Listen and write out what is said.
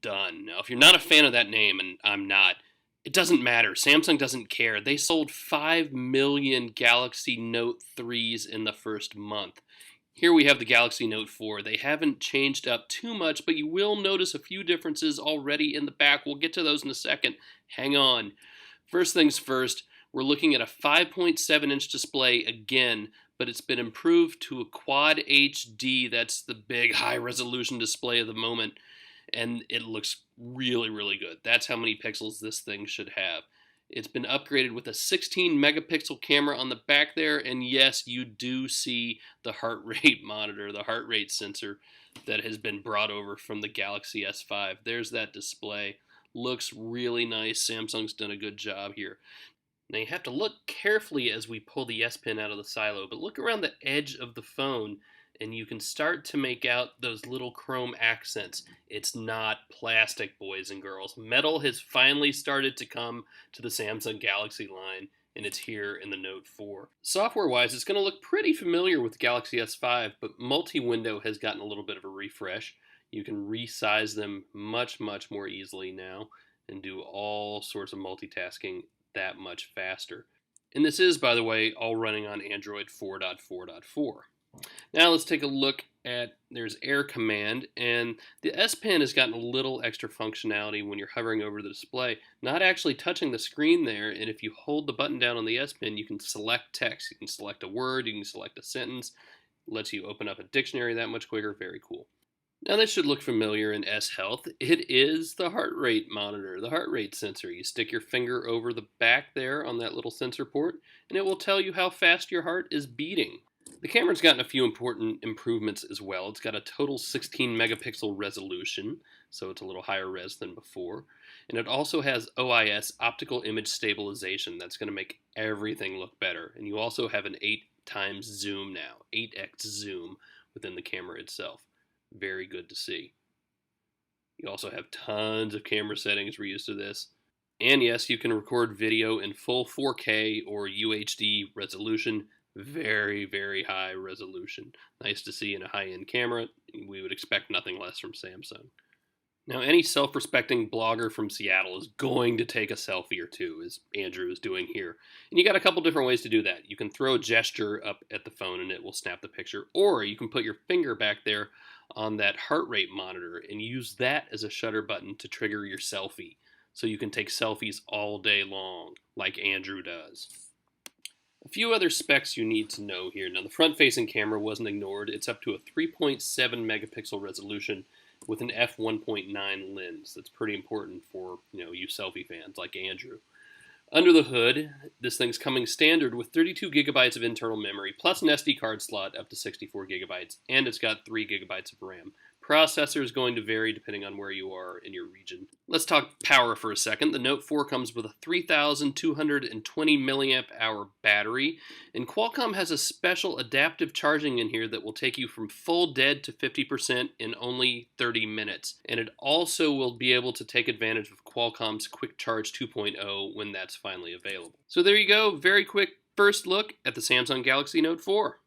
done. Now, if you're not a fan of that name, and I'm not, it doesn't matter. Samsung doesn't care. They sold 5 million Galaxy Note 3s in the first month. Here we have the Galaxy Note 4. They haven't changed up too much, but you will notice a few differences already in the back. We'll get to those in a second. Hang on. First things first, we're looking at a 5.7-inch display again, but it's been improved to a Quad HD. That's the big high-resolution display of the moment, and it looks really, really good. That's how many pixels this thing should have. It's been upgraded with a 16-megapixel camera on the back there, and yes, you do see the heart rate monitor, the heart rate sensor that has been brought over from the Galaxy S5. There's that display. Looks really nice. Samsung's done a good job here. Now you have to look carefully as we pull the S Pen out of the silo, but look around the edge of the phone and you can start to make out those little chrome accents. It's not plastic, boys and girls. Metal has finally started to come to the Samsung Galaxy line, and it's here in the Note 4. Software-wise, it's going to look pretty familiar with the Galaxy S5, but multi-window has gotten a little bit of a refresh. You can resize them much, much more easily now and do all sorts of multitasking that much faster. And this is, by the way, all running on Android 4.4.4. Now let's take a look at, there's Air Command, and the S Pen has gotten a little extra functionality when you're hovering over the display, not actually touching the screen there, and if you hold the button down on the S Pen, you can select text. You can select a word, you can select a sentence. It lets you open up a dictionary that much quicker. Very cool. Now this should look familiar in S Health. It is the heart rate monitor, the heart rate sensor. You stick your finger over the back there on that little sensor port, and it will tell you how fast your heart is beating. The camera's gotten a few important improvements as well. It's got a total 16 megapixel resolution, so it's a little higher res than before. And it also has OIS, optical image stabilization. That's going to make everything look better. And you also have an 8 times zoom now, 8x zoom within the camera itself. Very good to see. You also have tons of camera settings. We're used to this. And yes, you can record video in full 4K or UHD resolution. Very, very high resolution. Nice to see in a high-end camera. We would expect nothing less from Samsung. Now, any self-respecting blogger from Seattle is going to take a selfie or two, as Andrew is doing here. And you got a couple different ways to do that. You can throw a gesture up at the phone and it will snap the picture, or you can put your finger back there on that heart rate monitor and use that as a shutter button to trigger your selfie. So you can take selfies all day long, like Andrew does. A few other specs you need to know here. Now, the front-facing camera wasn't ignored. It's up to a 3.7 megapixel resolution with an f1.9 lens. That's pretty important for, you selfie fans like Andrew. Under the hood, this thing's coming standard with 32 gigabytes of internal memory, plus an SD card slot up to 64 gigabytes, and it's got 3 gigabytes of RAM. Processor is going to vary depending on where you are in your region. Let's talk power for a second. The Note 4 comes with a 3,220 milliamp hour battery, and Qualcomm has a special adaptive charging in here that will take you from full dead to 50% in only 30 minutes. And it also will be able to take advantage of Qualcomm's Quick Charge 2.0 when that's finally available. So there you go, very quick first look at the Samsung Galaxy Note 4.